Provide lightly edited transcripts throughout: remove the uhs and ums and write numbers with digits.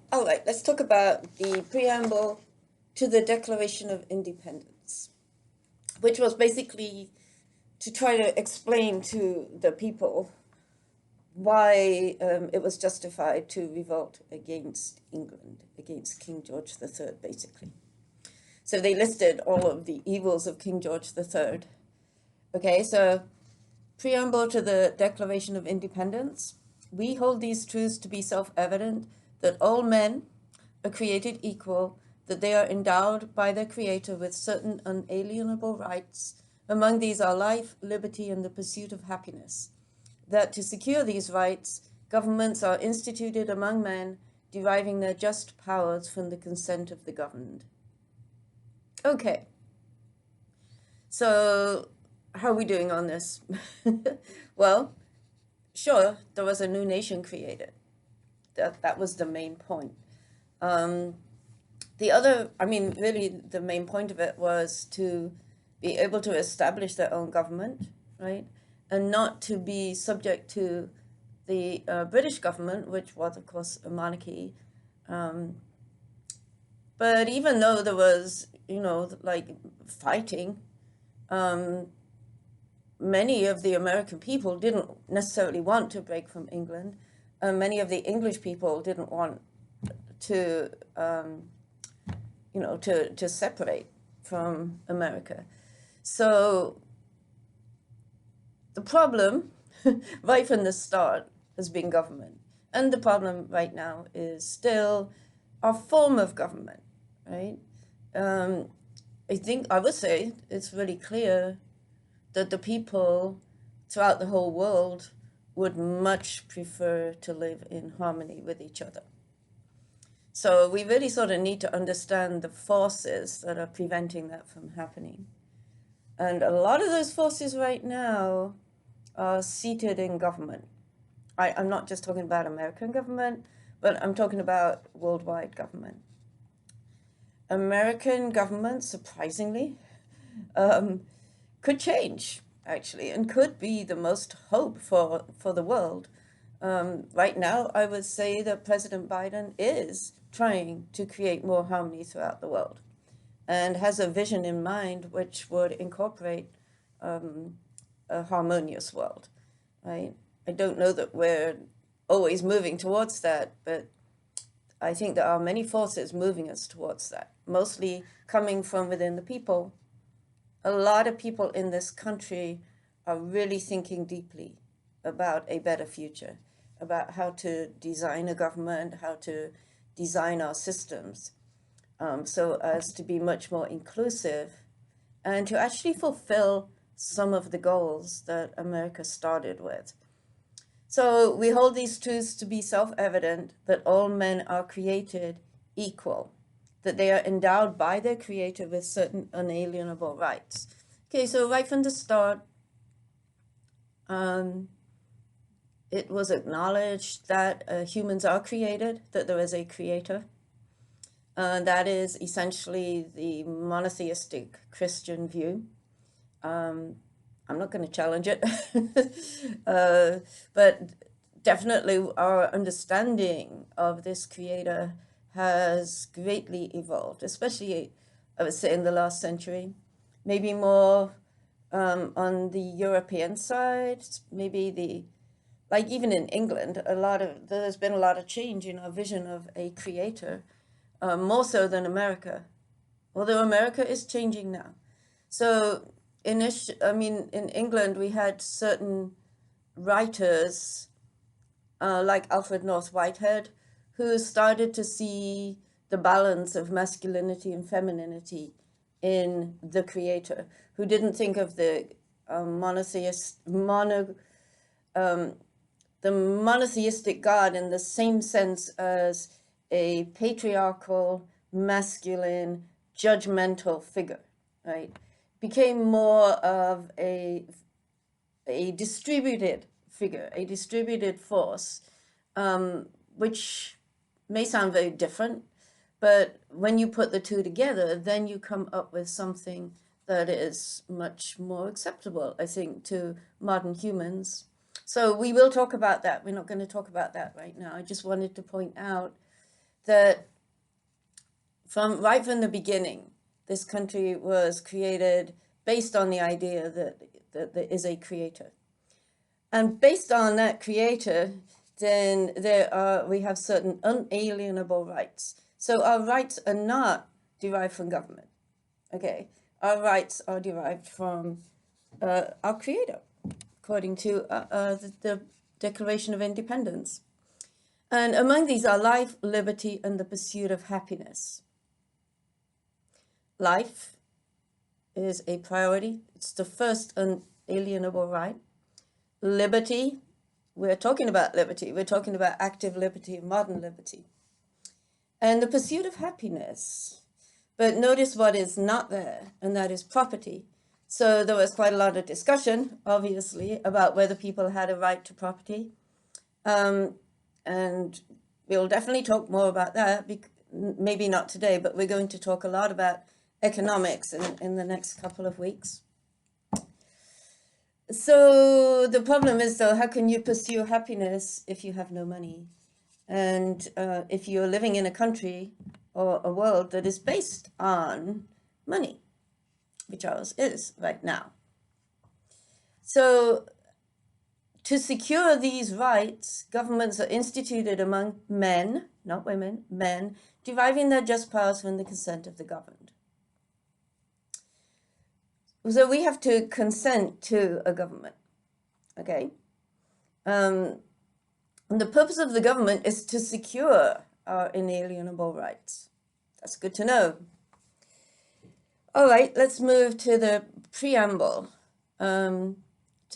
All right, let's talk about the preamble to the Declaration of Independence, which was basically to try to explain to the people why it was justified to revolt against England, against King George III, basically. So they listed all of the evils of King George III. Okay, so preamble to the Declaration of Independence. We hold these truths to be self-evident, that all men are created equal, that they are endowed by their Creator with certain unalienable rights. Among these are life, liberty, and the pursuit of happiness. That to secure these rights, governments are instituted among men, deriving their just powers from the consent of the governed. Okay, so how are we doing on this? Well, sure, there was a new nation created. That was the main point. The other, really the main point of it was to be able to establish their own government, right? And not to be subject to the British government, which was, of course, a monarchy. But even though there was, like fighting, many of the American people didn't necessarily want to break from England. Many of the English people didn't want to, to separate from America. So the problem right from the start has been government. And the problem right now is still our form of government, right? I would say it's really clear that the people throughout the whole world would much prefer to live in harmony with each other. So we really sort of need to understand the forces that are preventing that from happening. And a lot of those forces right now are seated in government. I'm not just talking about American government, but I'm talking about worldwide government. American government, surprisingly, could change, actually, and could be the most hope for the world. Right now, I would say that President Biden is trying to create more harmony throughout the world and has a vision in mind which would incorporate a harmonious world, right? I don't know that we're always moving towards that, but I think there are many forces moving us towards that, mostly coming from within the people. A lot of people in this country are really thinking deeply about a better future, about how to design a government, how to design our systems, so as to be much more inclusive and to actually fulfill some of the goals that America started with. So we hold these truths to be self-evident, that all men are created equal, that they are endowed by their Creator with certain unalienable rights. Okay, so right from the start, it was acknowledged that humans are created, that there is a Creator. That is essentially the monotheistic Christian view. I'm not going to challenge it, but definitely our understanding of this Creator has greatly evolved, especially, I would say, in the last century. Maybe more on the European side, maybe like even in England, there's been a lot of change in our vision of a Creator, more so than America, although America is changing now. So in England, we had certain writers like Alfred North Whitehead, who started to see the balance of masculinity and femininity in the Creator, who didn't think of the monotheistic God in the same sense as a patriarchal, masculine, judgmental figure, right? Became more of a distributed figure, a distributed force, which may sound very different, but when you put the two together, then you come up with something that is much more acceptable, I think, to modern humans. So we will talk about that. We're not going to talk about that right now. I just wanted to point out that right from the beginning, this country was created based on the idea that there is a creator. And based on that creator, then we have certain unalienable rights. So our rights are not derived from government, okay? Our rights are derived from our creator, according to the Declaration of Independence. And among these are life, liberty, and the pursuit of happiness. Life is a priority. It's the first unalienable right. Liberty, we're talking about liberty. We're talking about active liberty, modern liberty. And the pursuit of happiness. But notice what is not there, and that is property. So there was quite a lot of discussion, obviously, about whether people had a right to property. And we'll definitely talk more about that, maybe not today, but we're going to talk a lot about economics in the next couple of weeks. So the problem is, though, how can you pursue happiness if you have no money? And if you're living in a country or a world that is based on money, which ours is right now. So to secure these rights, governments are instituted among men, not women, men, deriving their just powers from the consent of the governed. So we have to consent to a government, okay? And the purpose of the government is to secure our inalienable rights. That's good to know. All right, let's move to the preamble to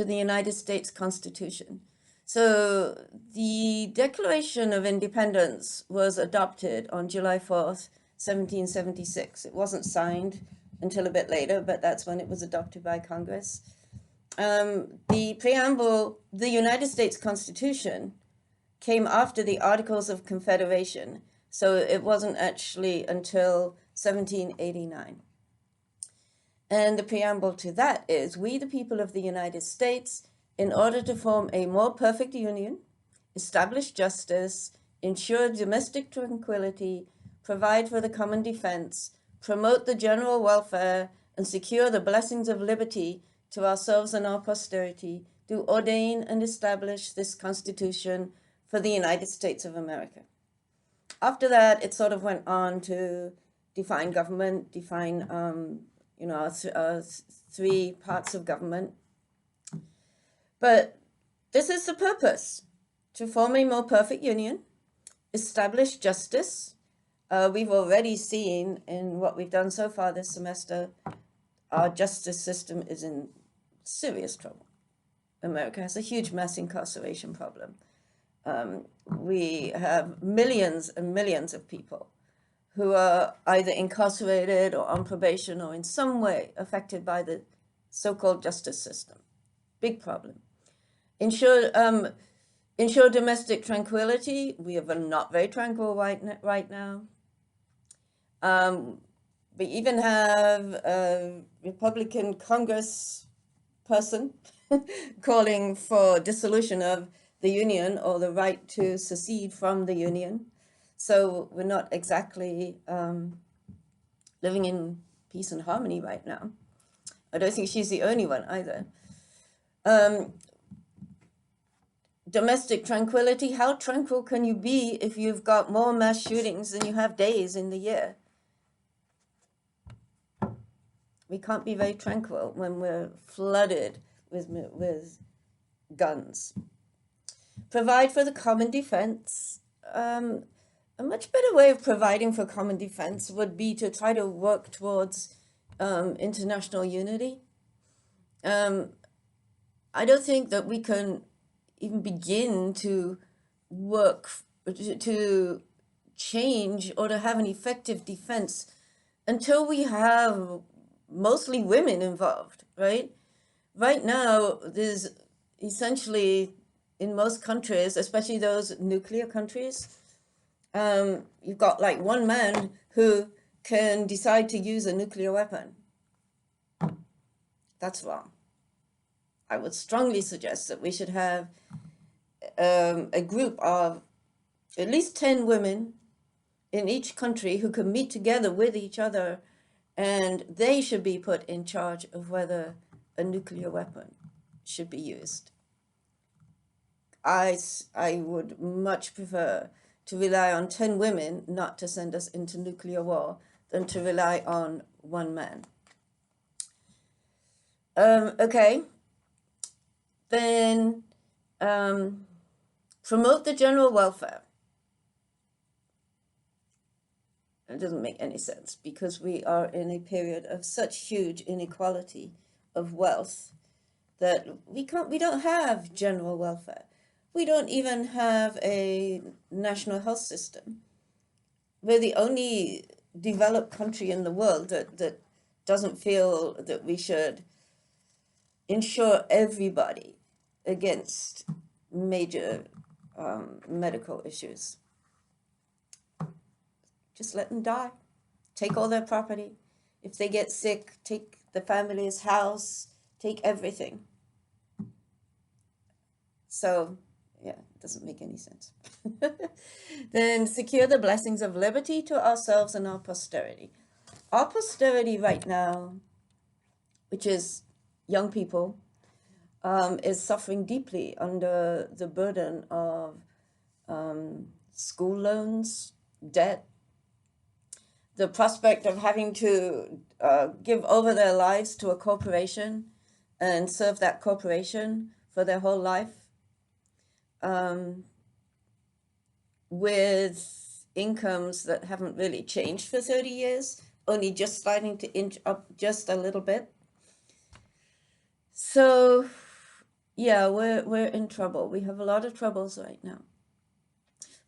the United States Constitution. So the Declaration of Independence was adopted on July 4th, 1776. It wasn't signed until a bit later, but that's when it was adopted by Congress. The preamble, the United States Constitution, came after the Articles of Confederation, so it wasn't actually until 1789. And the preamble to that is, we, the people of the United States, in order to form a more perfect union, establish justice, ensure domestic tranquility, provide for the common defense, promote the general welfare, and secure the blessings of liberty to ourselves and our posterity, do ordain and establish this Constitution for the United States of America. After that, it sort of went on to define government, define three parts of government. But this is the purpose: to form a more perfect union, establish justice. We've already seen in what we've done so far this semester, our justice system is in serious trouble. America has a huge mass incarceration problem. We have millions and millions of people who are either incarcerated or on probation or in some way affected by the so-called justice system. Big problem. Ensure domestic tranquility. We are not very tranquil right now. We even have a Republican Congress person calling for dissolution of the union or the right to secede from the union. So we're not exactly living in peace and harmony right now. I don't think she's the only one either. Domestic tranquility. How tranquil can you be if you've got more mass shootings than you have days in the year? We can't be very tranquil when we're flooded with guns. Provide for the common defense. A much better way of providing for common defense would be to try to work towards international unity. I don't think that we can even begin to work to change or to have an effective defense until we have mostly women involved, right? Right now, there's essentially, in most countries, especially those nuclear countries, you've got like one man who can decide to use a nuclear weapon. That's wrong. I would strongly suggest that we should have a group of at least 10 women in each country who can meet together with each other, and they should be put in charge of whether a nuclear weapon should be used. I would much prefer to rely on 10 women not to send us into nuclear war than to rely on one man. Okay. Then promote the general welfare. It doesn't make any sense because we are in a period of such huge inequality of wealth that we don't have general welfare. We don't even have a national health system. We're the only developed country in the world that doesn't feel that we should insure everybody against major medical issues. Just let them die. Take all their property. If they get sick, take the family's house, take everything. So, yeah, it doesn't make any sense. Then secure the blessings of liberty to ourselves and our posterity. Our posterity right now, which is young people, is suffering deeply under the burden of school loans, debt, the prospect of having to give over their lives to a corporation and serve that corporation for their whole life, with incomes that haven't really changed for 30 years, only just starting to inch up just a little bit. So, yeah, we're in trouble. We have a lot of troubles right now.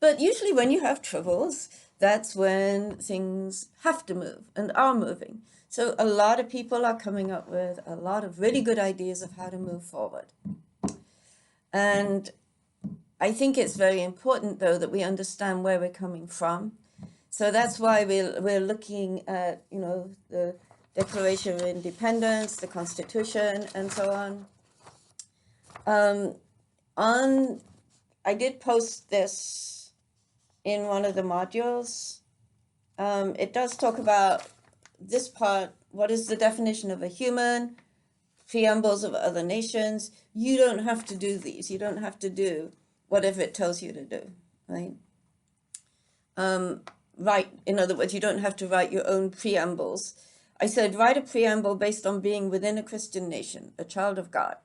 But usually when you have troubles, that's when things have to move and are moving. So a lot of people are coming up with a lot of really good ideas of how to move forward. And I think it's very important, though, that we understand where we're coming from. So that's why we're looking at, the Declaration of Independence, the Constitution, and so on. I did post this in one of the modules. It does talk about this part. What is the definition of a human? Preambles of other nations. You don't have to do these. You don't have to do whatever it tells you to do, right? In other words, you don't have to write your own preambles. I said, write a preamble based on being within a Christian nation, a child of God.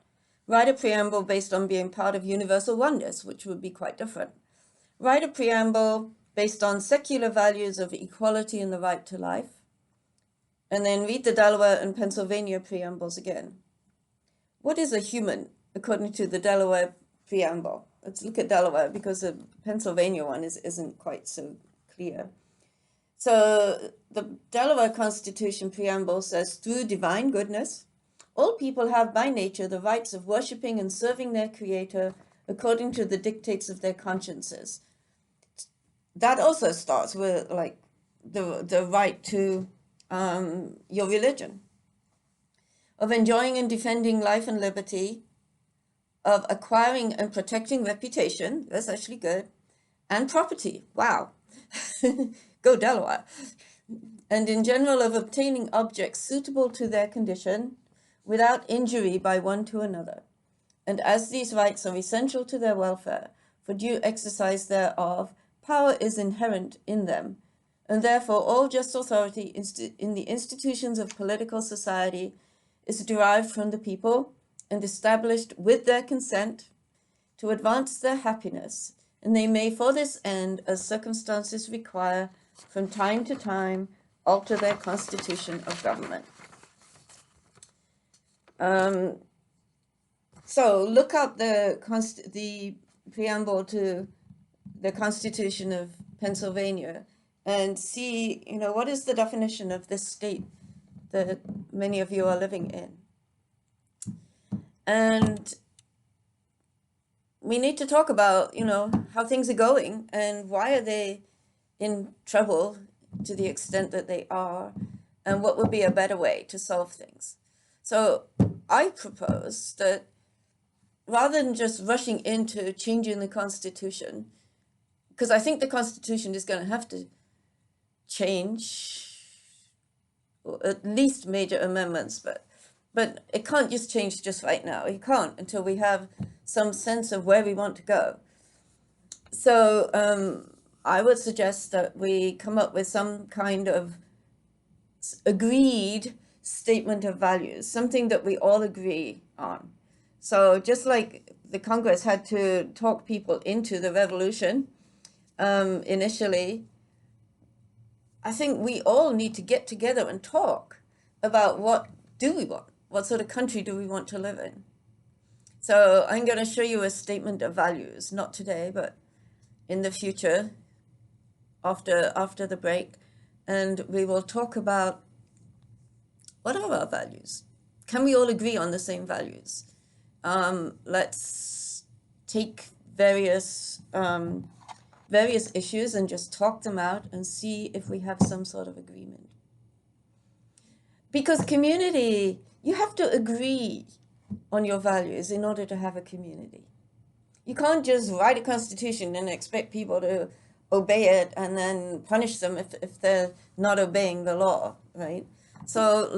Write a preamble based on being part of universal oneness, which would be quite different. Write a preamble based on secular values of equality and the right to life. And then read the Delaware and Pennsylvania preambles again. What is a human according to the Delaware preamble? Let's look at Delaware because the Pennsylvania one isn't quite so clear. So the Delaware Constitution preamble says, through divine goodness, all people have by nature the rights of worshiping and serving their Creator according to the dictates of their consciences. That also starts with like the right to your religion, of enjoying and defending life and liberty, of acquiring and protecting reputation, that's actually good, and property, wow, go Delaware, and in general of obtaining objects suitable to their condition without injury by one to another. And as these rights are essential to their welfare, for due exercise thereof, power is inherent in them, and therefore all just authority in the institutions of political society is derived from the people and established with their consent to advance their happiness, and they may for this end, as circumstances require, from time to time, alter their constitution of government. So look up the preamble to the Constitution of Pennsylvania and see, what is the definition of this state that many of you are living in. And we need to talk about, how things are going and why are they in trouble to the extent that they are, and what would be a better way to solve things. So I propose that rather than just rushing into changing the Constitution, because I think the Constitution is going to have to change, or at least major amendments, but it can't just change just right now. It can't until we have some sense of where we want to go. So I would suggest that we come up with some kind of agreed statement of values, something that we all agree on. So just like the Congress had to talk people into the revolution initially, I think we all need to get together and talk about what do we want? What sort of country do we want to live in? So I'm going to show you a statement of values, not today, but in the future, after the break, and we will talk about what are our values. Can we all agree on the same values? Let's take various issues and just talk them out and see if we have some sort of agreement. Because community, you have to agree on your values in order to have a community. You can't just write a constitution and expect people to obey it and then punish them if they're not obeying the law, right? So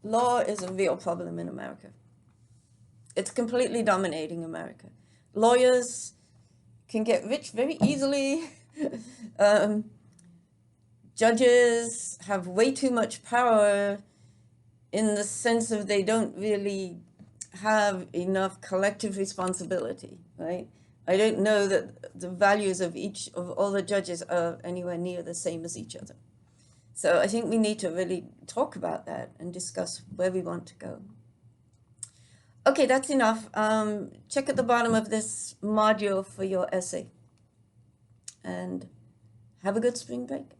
law is a real problem in America. It's completely dominating America. Lawyers can get rich very easily. Judges have way too much power in the sense of they don't really have enough collective responsibility, right? I don't know that the values of each of all the judges are anywhere near the same as each other. So I think we need to really talk about that and discuss where we want to go. Okay, that's enough. Check at the bottom of this module for your essay. And have a good spring break.